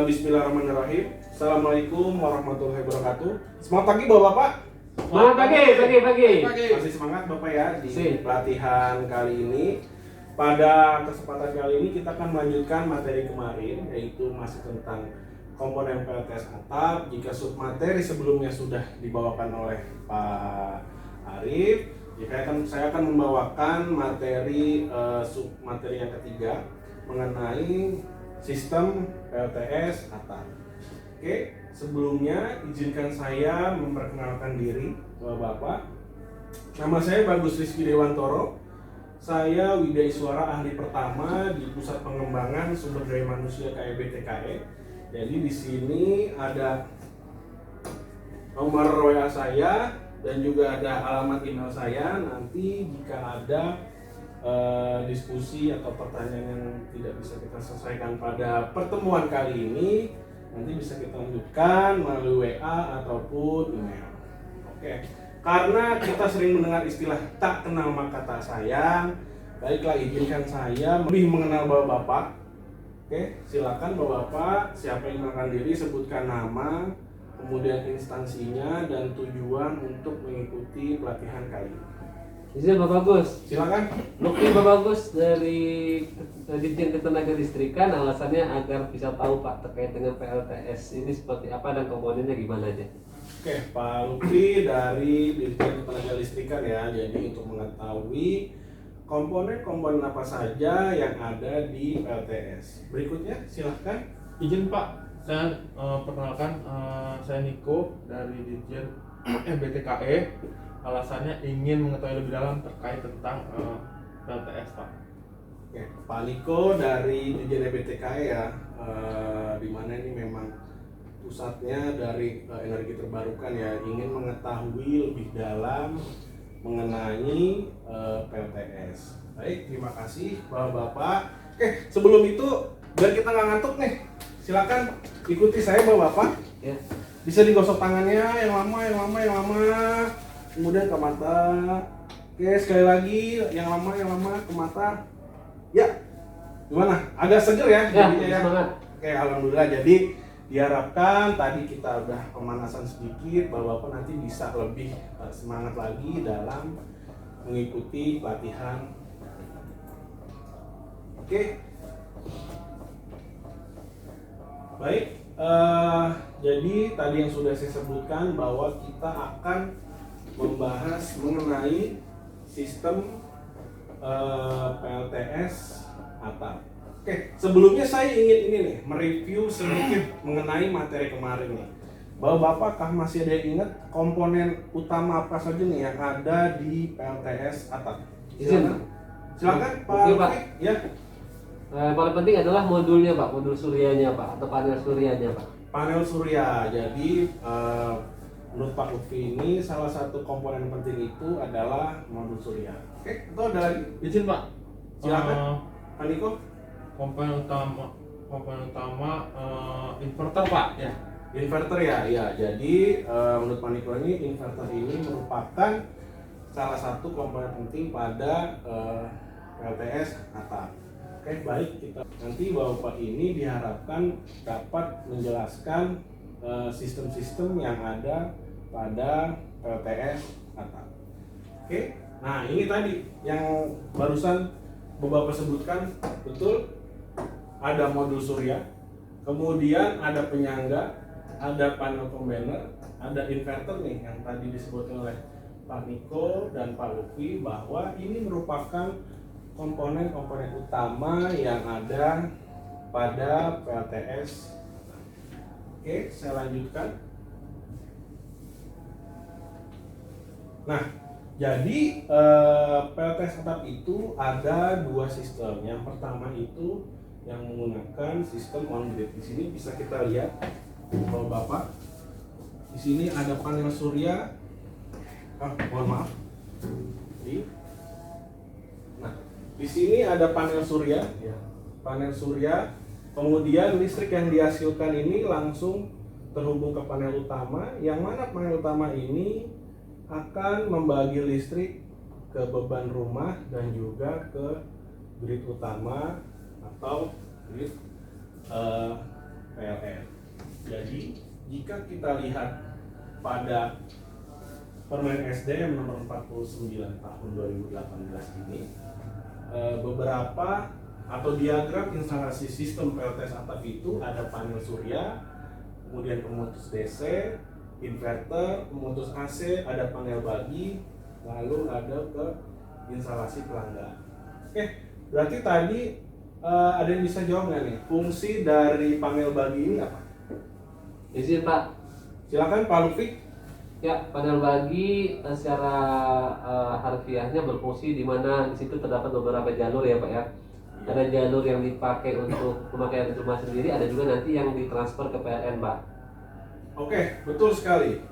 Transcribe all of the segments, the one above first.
Bismillahirrahmanirrahim. Assalamualaikum warahmatullahi wabarakatuh. Semangat pagi Bapak-bapak. Semangat pagi. Masih semangat Bapak ya di pelatihan kali ini. Pada kesempatan kali ini kita akan melanjutkan materi kemarin, yaitu masih tentang komponen PLTS atap. Jika submateri sebelumnya sudah dibawakan oleh Pak Arif, saya akan membawakan materi submateri yang ketiga mengenai sistem PLTS atap. Oke, sebelumnya izinkan saya memperkenalkan diri Bapak. Nama saya Bagus Rizky Dewantoro. Saya Widya Iswara, ahli pertama di Pusat Pengembangan Sumber Daya Manusia KEB TKE. Jadi di sini ada nomor WA saya dan juga ada alamat email saya. Nanti jika ada diskusi atau pertanyaan yang tidak bisa kita selesaikan pada pertemuan kali ini, nanti bisa kita lanjutkan melalui WA ataupun email. Oke. Karena kita sering mendengar istilah tak kenal maka tak sayang, baiklah izinkan saya lebih mengenal Bapak-bapak. Oke, silakan Bapak-bapak, siapa yang mengenalkan diri, sebutkan nama, kemudian instansinya dan tujuan untuk mengikuti pelatihan kali ini. Izin Bapak Bagus. Silakan. Lukti Bapak Bagus dari Ditjen Ketenagalistrikan, alasannya agar bisa tahu Pak terkait dengan PLTS ini seperti apa dan komponennya gimana aja. Oke, Pak Lutfi dari Ditjen Ketenagalistrikan ya. Jadi untuk mengetahui komponen-komponen apa saja yang ada di PLTS. Berikutnya silahkan. Izin Pak, saya perkenalkan, saya Niko dari Ditjen BTKE. Alasannya ingin mengetahui lebih dalam terkait tentang PLTS Pak. Oke, Pak Niko dari Ditjen BTKE ya. Di mana ini memang pusatnya dari energi terbarukan ya, ingin mengetahui lebih dalam mengenai PLTS. Baik, terima kasih Bapak-bapak. Oke, sebelum itu biar kita nggak ngantuk nih, silakan ikuti saya Bapak-bapak. Ya. Bisa digosok tangannya yang lama. Kemudian ke mata. Oke, sekali lagi yang lama ke mata. Ya, gimana? Agak seger ya? Ya, jadinya semangat. Oke, alhamdulillah. Jadi diharapkan tadi kita udah pemanasan sedikit, Bapak nanti bisa lebih semangat lagi dalam mengikuti pelatihan. Oke. Baik, jadi tadi yang sudah saya sebutkan bahwa kita akan membahas mengenai sistem PLTS atap. Oke, sebelumnya saya ingin ini nih, mereview sedikit mengenai materi kemarin nih. Bapak-bapak masih ada yang ingat komponen utama apa saja nih yang ada di PLTS atap? Silakan Pak. Oke, Pak. Ya. Paling penting adalah modulnya Pak, modul suryanya Pak, atau panel suryanya Pak. Panel surya. Jadi menurut Pak Lutfi ini salah satu komponen penting itu adalah modul surya. Oke, itu ada lagi? Izin Pak. Silakan. Pak Niko. Komponen utama inverter Pak ya. Inverter ya. Jadi menurut Pak Niko ini inverter ini merupakan salah satu komponen penting pada PLTS atap. Oke, baik, kita nanti Bapak ini diharapkan dapat menjelaskan sistem-sistem yang ada pada PLTS atap. Oke, nah ini tadi yang barusan Bapak sebutkan, betul. Ada modul surya, kemudian ada penyangga, ada panel combiner, ada inverter nih yang tadi disebutkan oleh Pak Niko dan Pak Lutfi bahwa ini merupakan komponen-komponen utama yang ada pada PLTS. Oke, saya lanjutkan. Nah, jadi PLTS atap itu ada dua sistem. Yang pertama itu yang menggunakan sistem on grid. Di sini bisa kita lihat, Bapak. Di sini ada panel surya. Mohon maaf. Nah, di sini ada panel surya, ya. Panel surya. Kemudian listrik yang dihasilkan ini langsung terhubung ke panel utama. Yang mana panel utama ini akan membagi listrik ke beban rumah dan juga ke grid utama atau grid PLN. Jadi jika kita lihat pada Permen SDM nomor 49 tahun 2018 ini, beberapa atau diagram instalasi sistem PLTS atap itu ada panel surya, kemudian pemutus DC, inverter, pemutus AC, ada panel bagi, lalu ada ke instalasi pelanggan. Oke, berarti tadi ada yang bisa jawab nggak nih? Fungsi dari panel bagi ini apa? Izin Pak. Silakan Pak Lutfi. Ya, panel bagi secara harfiahnya berfungsi di mana di situ terdapat beberapa jalur ya Pak ya. Ada jalur yang dipakai untuk pemakaian rumah sendiri, ada juga nanti yang ditransfer ke PLN Pak. Oke, betul sekali.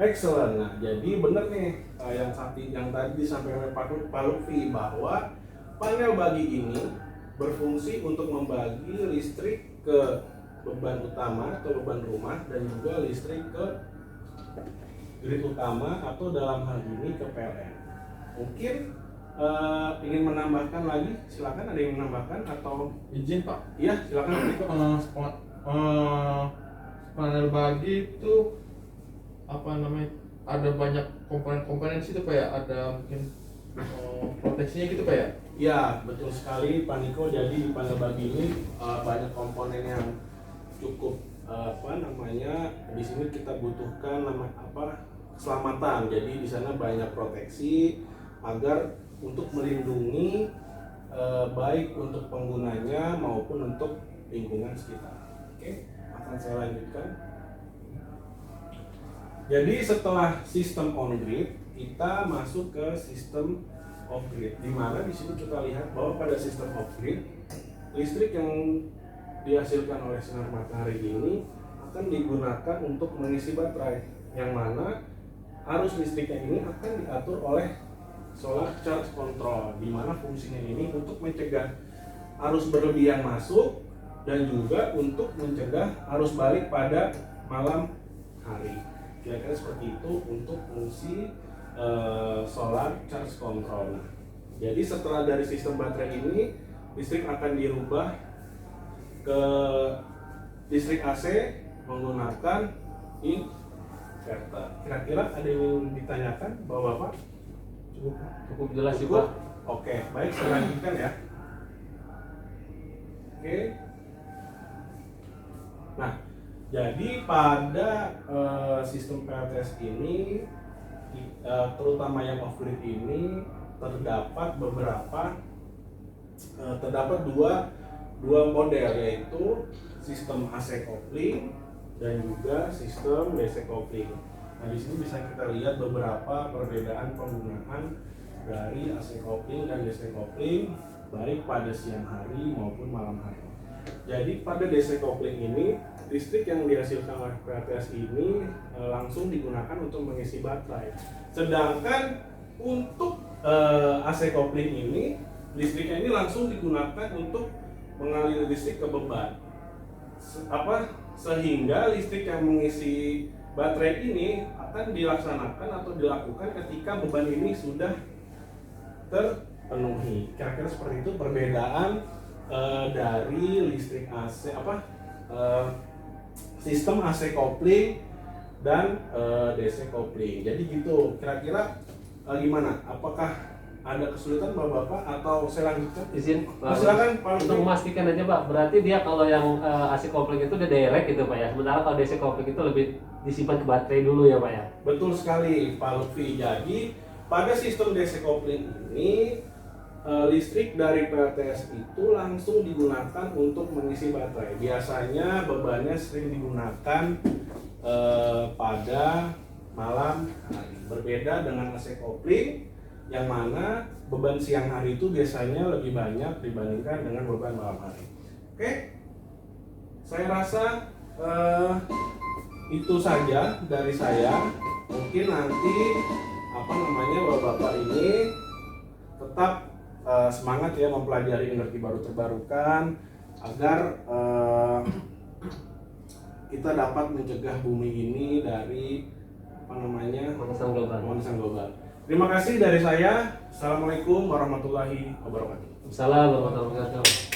Excellent. Nah, jadi benar nih yang tadi disampaikan oleh Pak Lutfi bahwa panel bagi ini berfungsi untuk membagi listrik ke beban utama atau beban rumah dan juga listrik ke grid utama atau dalam hal ini ke PLN. Mungkin ingin menambahkan lagi, silakan, ada yang menambahkan atau Izin Pak. iya silakan. Panel bagi itu apa namanya, ada banyak komponen-komponen di situ Pak ya, ada mungkin proteksinya gitu Pak ya. Ya, betul sekali Pak Niko. Jadi di panel bagi ini banyak komponen yang cukup di sini kita butuhkan keselamatan. Jadi di sana banyak proteksi agar untuk melindungi baik untuk penggunanya maupun untuk lingkungan sekitar. Oke, akan saya lanjutkan. Jadi setelah sistem on grid, kita masuk ke sistem off grid. Di mana di sini kita lihat bahwa pada sistem off grid, listrik yang dihasilkan oleh sinar matahari ini akan digunakan untuk mengisi baterai, yang mana arus listriknya ini akan diatur oleh solar charge control, di mana fungsinya ini untuk mencegah arus berlebihan masuk dan juga untuk mencegah arus balik pada malam hari. Kira-kira seperti itu untuk fungsi solar charge control. Nah, jadi setelah dari sistem baterai ini, listrik akan dirubah ke listrik AC menggunakan inverter. Kira-kira ada yang ditanyakan Bapak-bapak? Cukup jelas sih Cukup? Pak. Oke, baik, saya lanjutkan ya. Oke. Nah, jadi pada sistem PLTS ini, terutama yang off grid ini, terdapat dua model, yaitu sistem AC coupling dan juga sistem DC coupling. Nah, di sini bisa kita lihat beberapa perbedaan penggunaan dari AC coupling dan DC coupling baik pada siang hari maupun malam hari. Jadi pada DC coupling ini, listrik yang dihasilkan oleh PLTS ini langsung digunakan untuk mengisi baterai. Sedangkan untuk AC coupling ini, listriknya ini langsung digunakan untuk mengalir listrik ke beban. Sehingga listrik yang mengisi baterai ini akan dilaksanakan atau dilakukan ketika beban ini sudah terpenuhi. Kira-kira seperti itu perbedaan dari listrik AC sistem AC coupling dan DC coupling. Jadi gitu. Kira-kira gimana? Apakah ada kesulitan Bapak-bapak atau saya lanjutkan? Izin silakan Pak. untuk memastikan aja Pak, berarti dia kalau yang AC coupling itu udah direct gitu Pak ya, sementara kalau DC coupling itu lebih disimpan ke baterai dulu ya Pak ya. Betul sekali Pak Lutfi. Jadi pada sistem DC coupling ini listrik dari PLTS itu langsung digunakan untuk mengisi baterai. Biasanya bebannya sering digunakan pada malam hari. Berbeda dengan AC coupling yang mana beban siang hari itu biasanya lebih banyak dibandingkan dengan beban malam hari. Oke, saya rasa itu saja dari saya. Mungkin nanti Bapak-bapak ini tetap semangat ya mempelajari energi baru terbarukan agar kita dapat mencegah bumi ini dari pemanasan global. Terima kasih dari saya. Assalamualaikum warahmatullahi wabarakatuh. Assalamualaikum warahmatullahi wabarakatuh.